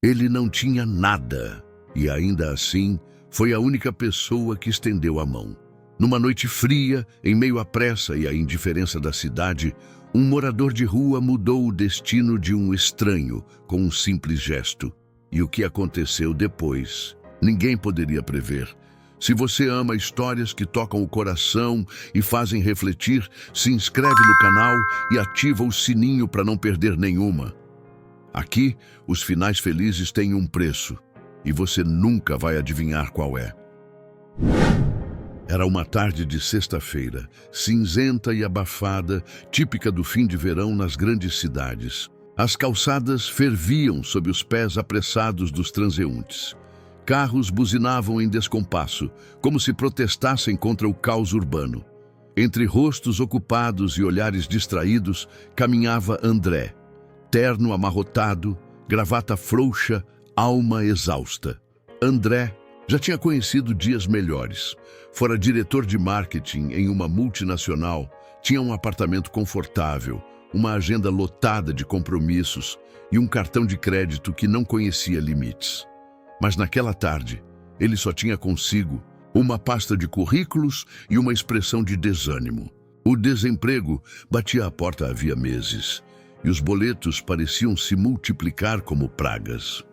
Ele não tinha nada, e ainda assim foi a única pessoa que estendeu a mão. Numa noite fria, em meio à pressa e à indiferença da cidade, um morador de rua mudou o destino de um estranho com um simples gesto. E o que aconteceu depois, ninguém poderia prever. Se você ama histórias que tocam o coração e fazem refletir, se inscreve no canal e ativa o sininho para não perder nenhuma. Aqui, os finais felizes têm um preço, e você nunca vai adivinhar qual é. Era uma tarde de sexta-feira, cinzenta e abafada, típica do fim de verão nas grandes cidades. As calçadas ferviam sob os pés apressados dos transeuntes. Carros buzinavam em descompasso, como se protestassem contra o caos urbano. Entre rostos ocupados e olhares distraídos, caminhava André. Terno amarrotado, gravata frouxa, alma exausta. André já tinha conhecido dias melhores. Fora diretor de marketing em uma multinacional, tinha um apartamento confortável, uma agenda lotada de compromissos e um cartão de crédito que não conhecia limites. Mas naquela tarde, ele só tinha consigo uma pasta de currículos e uma expressão de desânimo. O desemprego batia à porta havia meses, e os boletos pareciam se multiplicar como pragas.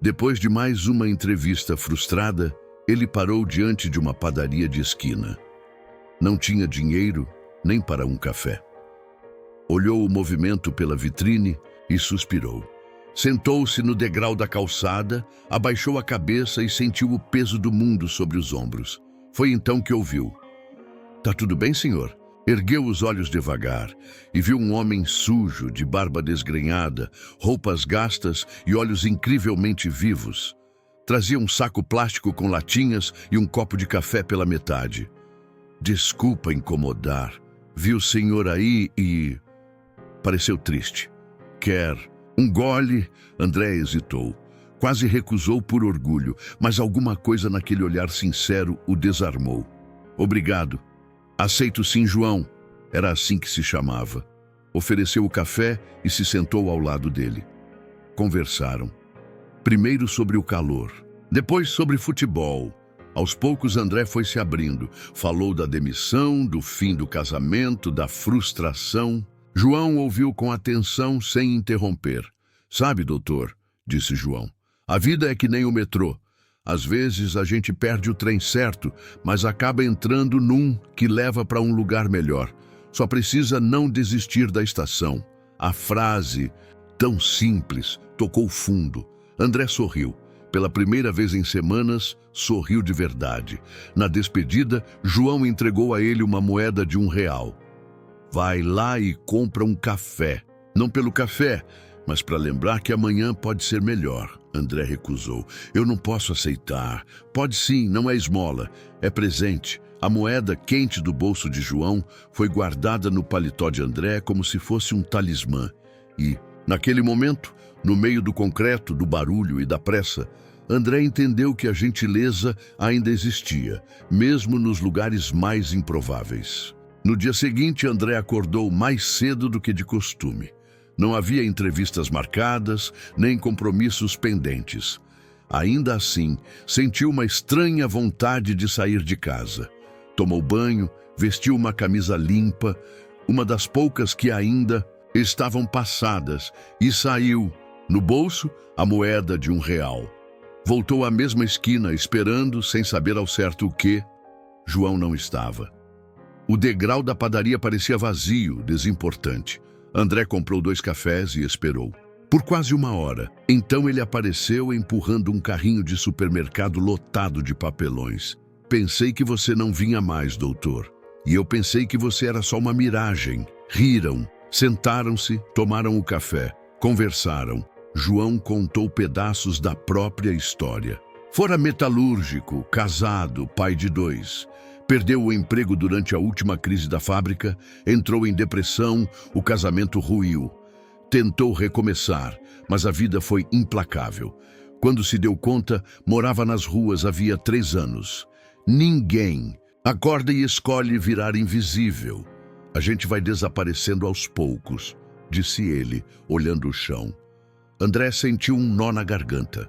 Depois de mais uma entrevista frustrada, ele parou diante de uma padaria de esquina. Não tinha dinheiro nem para um café. Olhou o movimento pela vitrine e suspirou. Sentou-se no degrau da calçada, abaixou a cabeça e sentiu o peso do mundo sobre os ombros. Foi então que ouviu. "Tá tudo bem, senhor?" Ergueu os olhos devagar e viu um homem sujo, de barba desgrenhada, roupas gastas e olhos incrivelmente vivos. Trazia um saco plástico com latinhas e um copo de café pela metade. "Desculpa incomodar. Vi o senhor aí e..." Pareceu triste. "Quer um gole?" André hesitou. Quase recusou por orgulho, mas alguma coisa naquele olhar sincero o desarmou. "Obrigado. Aceito sim, João." Era assim que se chamava. Ofereceu o café e se sentou ao lado dele. Conversaram. Primeiro sobre o calor, depois sobre futebol. Aos poucos André foi se abrindo. Falou da demissão, do fim do casamento, da frustração. João ouviu com atenção sem interromper. "Sabe, doutor", disse João, "a vida é que nem o metrô. Às vezes a gente perde o trem certo, mas acaba entrando num que leva para um lugar melhor. Só precisa não desistir da estação." A frase, tão simples, tocou fundo. André sorriu. Pela primeira vez em semanas, sorriu de verdade. Na despedida, João entregou a ele uma moeda de R$1. "Vai lá e compra um café. Não pelo café, mas para lembrar que amanhã pode ser melhor." André recusou. "Eu não posso aceitar." "Pode sim, não é esmola, é presente." A moeda quente do bolso de João foi guardada no paletó de André como se fosse um talismã. E, naquele momento, no meio do concreto, do barulho e da pressa, André entendeu que a gentileza ainda existia, mesmo nos lugares mais improváveis. No dia seguinte, André acordou mais cedo do que de costume. Não havia entrevistas marcadas, nem compromissos pendentes. Ainda assim, sentiu uma estranha vontade de sair de casa. Tomou banho, vestiu uma camisa limpa, uma das poucas que ainda estavam passadas, e saiu. No bolso, a moeda de R$1. Voltou à mesma esquina, esperando, sem saber ao certo o que. João não estava. O degrau da padaria parecia vazio, desimportante. André comprou 2 cafés e esperou. Por quase 1 hora. Então ele apareceu empurrando um carrinho de supermercado lotado de papelões. "Pensei que você não vinha mais, doutor. E eu pensei que você era só uma miragem." Riram, sentaram-se, tomaram o café, conversaram. João contou pedaços da própria história. Fora metalúrgico, casado, pai de 2. Perdeu o emprego durante a última crise da fábrica, entrou em depressão, o casamento ruiu. Tentou recomeçar, mas a vida foi implacável. Quando se deu conta, morava nas ruas havia 3 anos. Ninguém acorda e escolhe virar invisível. "A gente vai desaparecendo aos poucos", disse ele, olhando o chão. André sentiu um nó na garganta.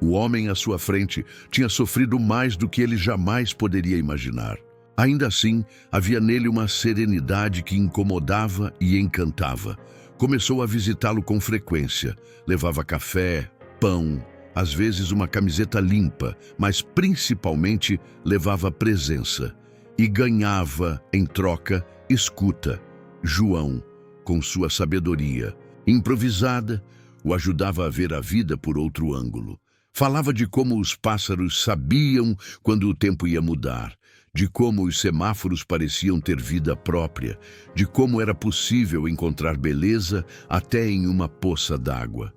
O homem à sua frente tinha sofrido mais do que ele jamais poderia imaginar. Ainda assim, havia nele uma serenidade que incomodava e encantava. Começou a visitá-lo com frequência. Levava café, pão, às vezes uma camiseta limpa, mas principalmente levava presença. E ganhava, em troca, escuta. João, com sua sabedoria improvisada, o ajudava a ver a vida por outro ângulo. Falava de como os pássaros sabiam quando o tempo ia mudar, de como os semáforos pareciam ter vida própria, de como era possível encontrar beleza até em uma poça d'água.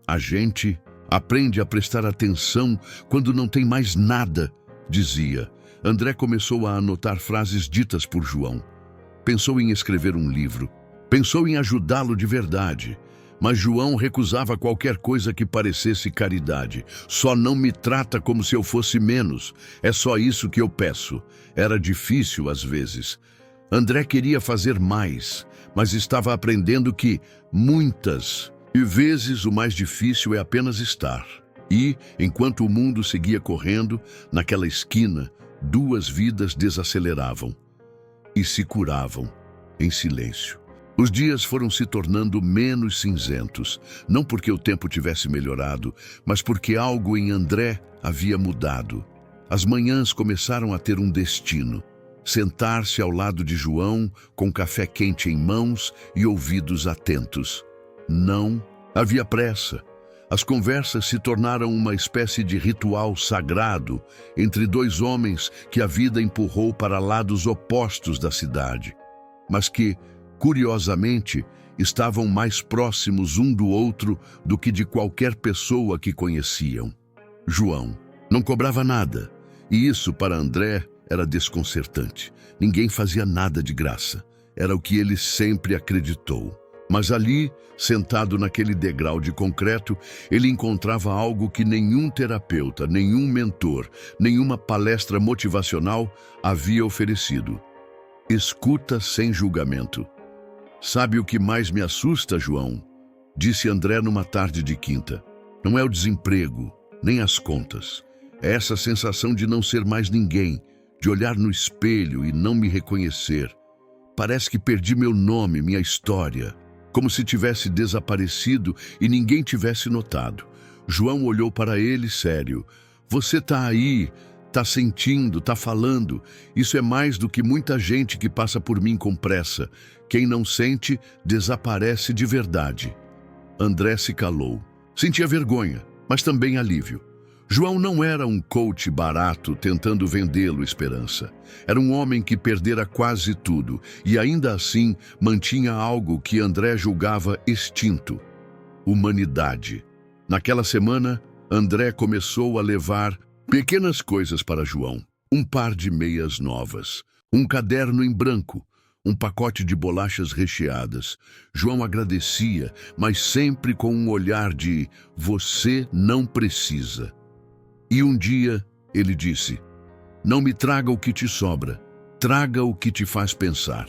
A gente aprende a prestar atenção quando não tem mais nada, dizia. André começou a anotar frases ditas por João. Pensou em escrever um livro. Pensou em ajudá-lo de verdade. Mas João recusava qualquer coisa que parecesse caridade. Só não me trata como se eu fosse menos. É só isso que eu peço. Era difícil às vezes. André queria fazer mais, mas estava aprendendo que muitas vezes o mais difícil é apenas estar. E, enquanto o mundo seguia correndo, naquela esquina, duas vidas desaceleravam e se curavam em silêncio. Os dias foram se tornando menos cinzentos, não porque o tempo tivesse melhorado, mas porque algo em André havia mudado. As manhãs começaram a ter um destino: sentar-se ao lado de João, com café quente em mãos e ouvidos atentos. Não havia pressa. As conversas se tornaram uma espécie de ritual sagrado entre dois homens que a vida empurrou para lados opostos da cidade, mas que, curiosamente, estavam mais próximos um do outro do que de qualquer pessoa que conheciam. João não cobrava nada, e isso para André era desconcertante. Ninguém fazia nada de graça. Era o que ele sempre acreditou. Mas ali, sentado naquele degrau de concreto, ele encontrava algo que nenhum terapeuta, nenhum mentor, nenhuma palestra motivacional havia oferecido: escuta sem julgamento. Sabe o que mais me assusta, João? Disse André numa tarde de quinta. Não é o desemprego, nem as contas. É essa sensação de não ser mais ninguém, de olhar no espelho e não me reconhecer. Parece que perdi meu nome, minha história, como se tivesse desaparecido e ninguém tivesse notado. João olhou para ele sério. Você tá aí, tá sentindo, tá falando. Isso é mais do que muita gente que passa por mim com pressa. Quem não sente, desaparece de verdade. André se calou. Sentia vergonha, mas também alívio. João não era um coach barato tentando vendê-lo esperança. Era um homem que perdera quase tudo e ainda assim mantinha algo que André julgava extinto: humanidade. Naquela semana, André começou a levar pequenas coisas para João: um par de meias novas, um caderno em branco, um pacote de bolachas recheadas. João agradecia, mas sempre com um olhar de "você não precisa". E um dia ele disse: não me traga o que te sobra, traga o que te faz pensar.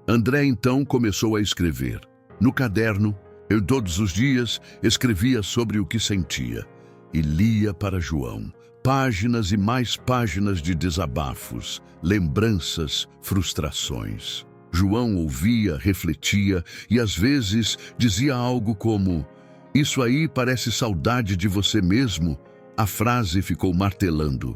André então começou a escrever. No caderno, eu todos os dias escrevia sobre o que sentia e lia para João. Páginas e mais páginas de desabafos, lembranças, frustrações. João ouvia, refletia e às vezes dizia algo como: isso aí parece saudade de você mesmo. A frase ficou martelando.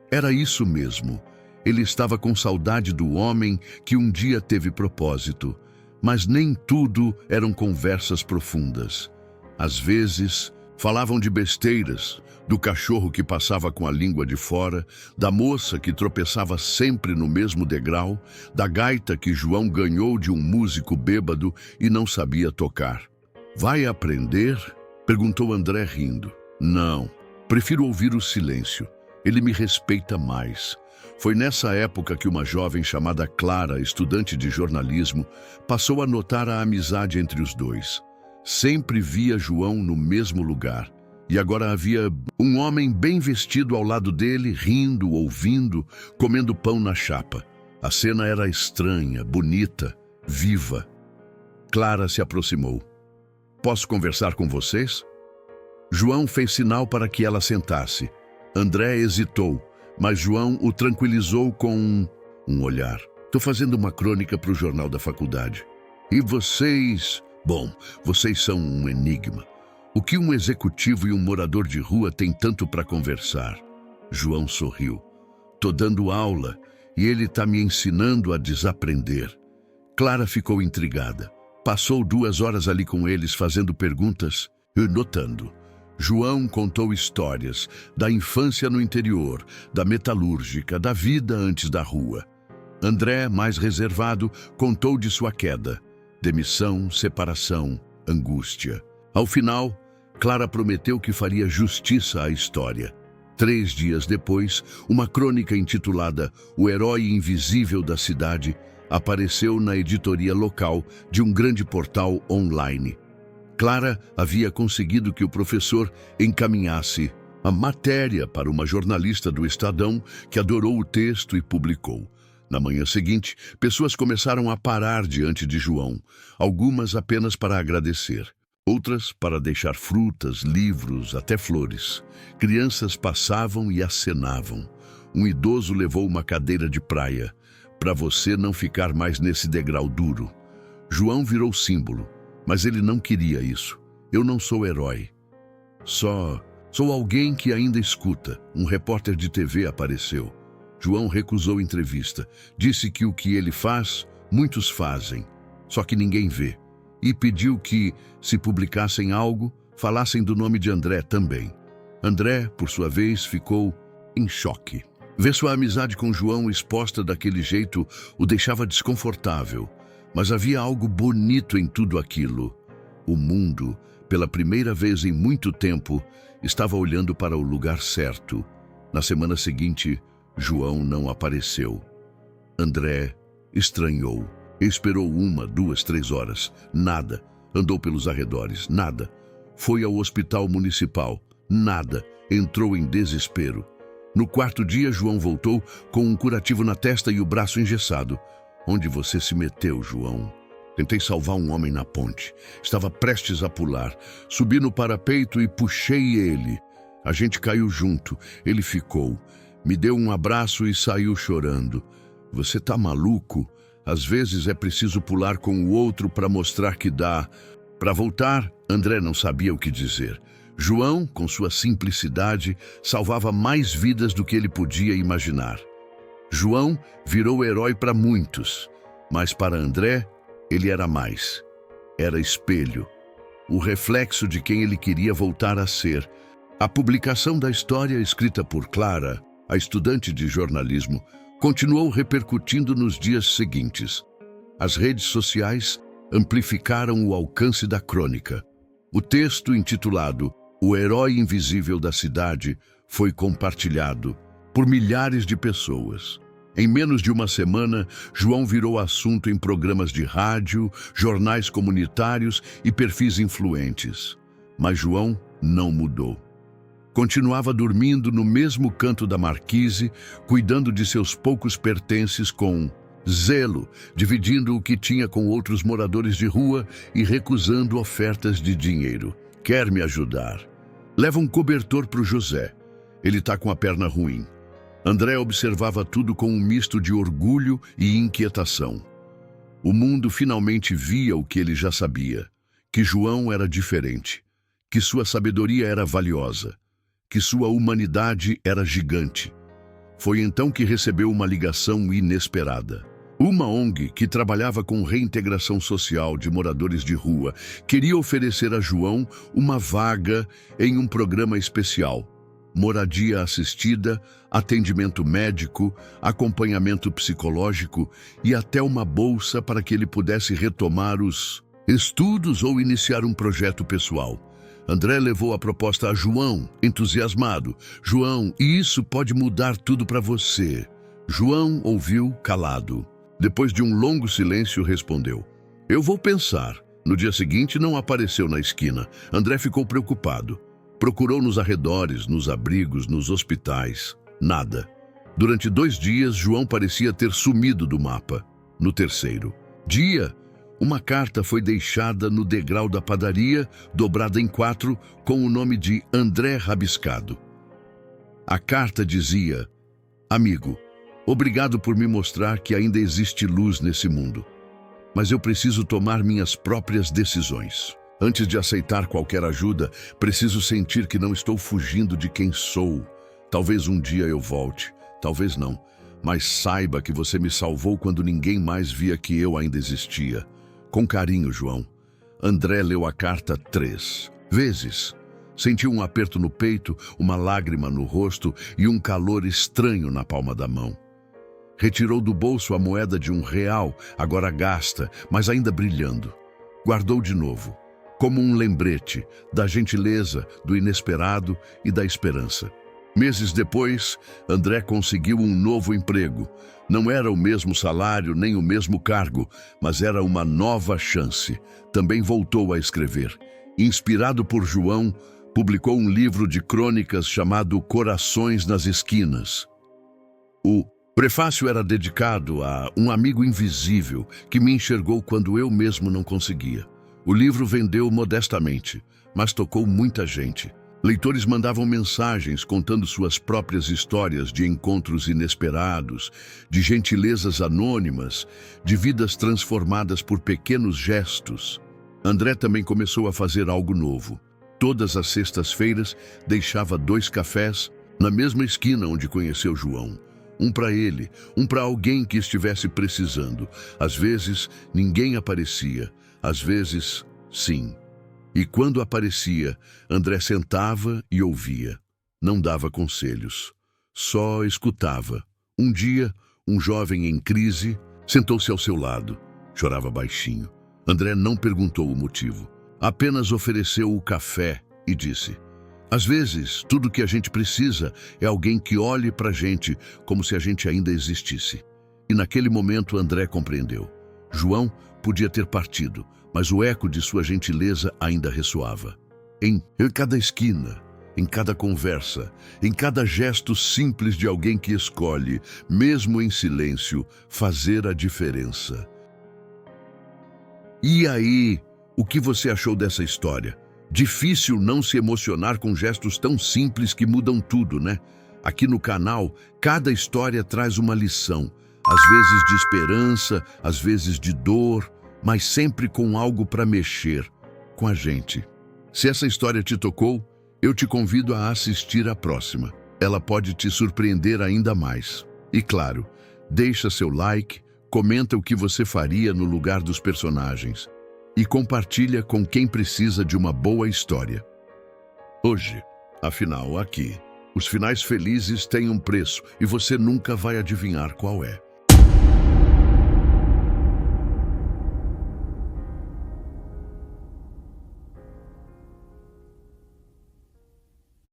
Era isso mesmo. Ele estava com saudade do homem que um dia teve propósito. Mas nem tudo eram conversas profundas. Às vezes, falavam de besteiras, do cachorro que passava com a língua de fora, da moça que tropeçava sempre no mesmo degrau, da gaita que João ganhou de um músico bêbado e não sabia tocar. Vai aprender? Perguntou André rindo. Não. Prefiro ouvir o silêncio. Ele me respeita mais. Foi nessa época que uma jovem chamada Clara, estudante de jornalismo, passou a notar a amizade entre os dois. Sempre via João no mesmo lugar. E agora havia um homem bem vestido ao lado dele, rindo, ouvindo, comendo pão na chapa. A cena era estranha, bonita, viva. Clara se aproximou. posso conversar com vocês? João fez sinal para que ela sentasse. André hesitou, mas João o tranquilizou com um olhar. Estou fazendo uma crônica para o jornal da faculdade. E vocês... Bom, vocês são um enigma. O que um executivo e um morador de rua têm tanto para conversar? João sorriu. Estou dando aula e ele está me ensinando a desaprender. Clara ficou intrigada. Passou 2 horas ali com eles fazendo perguntas e notando. João contou histórias da infância no interior, da metalúrgica, da vida antes da rua. André, mais reservado, contou de sua queda. Demissão, separação, angústia. Ao final, Clara prometeu que faria justiça à história. 3 dias depois, uma crônica intitulada O Herói Invisível da Cidade apareceu na editoria local de um grande portal online. Clara havia conseguido que o professor encaminhasse a matéria para uma jornalista do Estadão que adorou o texto e publicou. Na manhã seguinte, pessoas começaram a parar diante de João, algumas apenas para agradecer, outras para deixar frutas, livros, até flores. Crianças passavam e acenavam. Um idoso levou uma cadeira de praia, para você não ficar mais nesse degrau duro. João virou símbolo, mas ele não queria isso. Eu não sou herói. Sou alguém que ainda escuta. Um repórter de TV apareceu. João recusou entrevista. Disse que o que ele faz, muitos fazem, só que ninguém vê. E pediu que, se publicassem algo, falassem do nome de André também. André, por sua vez, ficou em choque. Ver sua amizade com João exposta daquele jeito o deixava desconfortável. Mas havia algo bonito em tudo aquilo. O mundo, pela primeira vez em muito tempo, estava olhando para o lugar certo. Na semana seguinte, João não apareceu. André estranhou. Esperou 1, 2, 3 horas. Nada. Andou pelos arredores. Nada. Foi ao hospital municipal. Nada. Entrou em desespero. No 4º dia, João voltou com um curativo na testa e o braço engessado. Onde você se meteu, João? Tentei salvar um homem na ponte. Estava prestes a pular. Subi no parapeito e puxei ele. A gente caiu junto. Ele ficou. Me deu um abraço e saiu chorando. Você tá maluco? Às vezes é preciso pular com o outro para mostrar que dá. Para voltar, André não sabia o que dizer. João, com sua simplicidade, salvava mais vidas do que ele podia imaginar. João virou herói para muitos, mas para André, ele era mais. Era espelho, o reflexo de quem ele queria voltar a ser. A publicação da história escrita por Clara, a estudante de jornalismo, continuou repercutindo nos dias seguintes. As redes sociais amplificaram o alcance da crônica. O texto intitulado O Herói Invisível da Cidade foi compartilhado por milhares de pessoas. Em menos de uma semana, João virou assunto em programas de rádio, jornais comunitários e perfis influentes. Mas João não mudou. Continuava dormindo no mesmo canto da marquise, cuidando de seus poucos pertences com zelo, dividindo o que tinha com outros moradores de rua e recusando ofertas de dinheiro. Quer me ajudar? Leva um cobertor para o José. Ele está com a perna ruim. André observava tudo com um misto de orgulho e inquietação. O mundo finalmente via o que ele já sabia, que João era diferente, que sua sabedoria era valiosa, que sua humanidade era gigante. Foi então que recebeu uma ligação inesperada. Uma ONG que trabalhava com reintegração social de moradores de rua queria oferecer a João uma vaga em um programa especial. Moradia assistida, atendimento médico, acompanhamento psicológico e até uma bolsa para que ele pudesse retomar os estudos ou iniciar um projeto pessoal. André levou a proposta a João, entusiasmado. João, isso pode mudar tudo para você. João ouviu calado. Depois de um longo silêncio, respondeu: eu vou pensar. No dia seguinte, não apareceu na esquina. André ficou preocupado. Procurou nos arredores, nos abrigos, nos hospitais. Nada. Durante 2 dias, João parecia ter sumido do mapa. No 3º dia, Uma carta foi deixada no degrau da padaria, dobrada em 4, com o nome de André rabiscado. A carta dizia: Amigo, obrigado por me mostrar que ainda existe luz nesse mundo. Mas eu preciso tomar minhas próprias decisões. Antes de aceitar qualquer ajuda, preciso sentir que não estou fugindo de quem sou. Talvez um dia eu volte, talvez não. Mas saiba que você me salvou quando ninguém mais via que eu ainda existia. Com carinho, João. André leu a carta 3 vezes. Sentiu um aperto no peito, uma lágrima no rosto e um calor estranho na palma da mão. Retirou do bolso a moeda de R$1, agora gasta, mas ainda brilhando. Guardou de novo, como um lembrete da gentileza, do inesperado e da esperança. Meses depois, André conseguiu um novo emprego. Não era o mesmo salário nem o mesmo cargo, mas era uma nova chance. Também voltou a escrever. Inspirado por João, publicou um livro de crônicas chamado Corações nas Esquinas. O prefácio era dedicado a um amigo invisível que me enxergou quando eu mesmo não conseguia. O livro vendeu modestamente, mas tocou muita gente. Leitores mandavam mensagens contando suas próprias histórias de encontros inesperados, de gentilezas anônimas, de vidas transformadas por pequenos gestos. André também começou a fazer algo novo. Todas as sextas-feiras deixava 2 cafés na mesma esquina onde conheceu João. Um para ele, um para alguém que estivesse precisando. Às vezes, ninguém aparecia. Às vezes, sim. E quando aparecia, André sentava e ouvia. Não dava conselhos, só escutava. Um dia, um jovem em crise sentou-se ao seu lado. Chorava baixinho. André não perguntou o motivo. Apenas ofereceu o café e disse: Às vezes, tudo que a gente precisa é alguém que olhe para a gente como se a gente ainda existisse. E naquele momento André compreendeu. João podia ter partido, mas o eco de sua gentileza ainda ressoava. Em cada esquina, em cada conversa, em cada gesto simples de alguém que escolhe, mesmo em silêncio, fazer a diferença. E aí, o que você achou dessa história? Difícil não se emocionar com gestos tão simples que mudam tudo, né? Aqui no canal, cada história traz uma lição, às vezes de esperança, às vezes de dor, mas sempre com algo para mexer com a gente. Se essa história te tocou, eu te convido a assistir a próxima. Ela pode te surpreender ainda mais. E claro, deixa seu like, comenta o que você faria no lugar dos personagens e compartilha com quem precisa de uma boa história. Hoje, afinal, aqui, os finais felizes têm um preço e você nunca vai adivinhar qual é.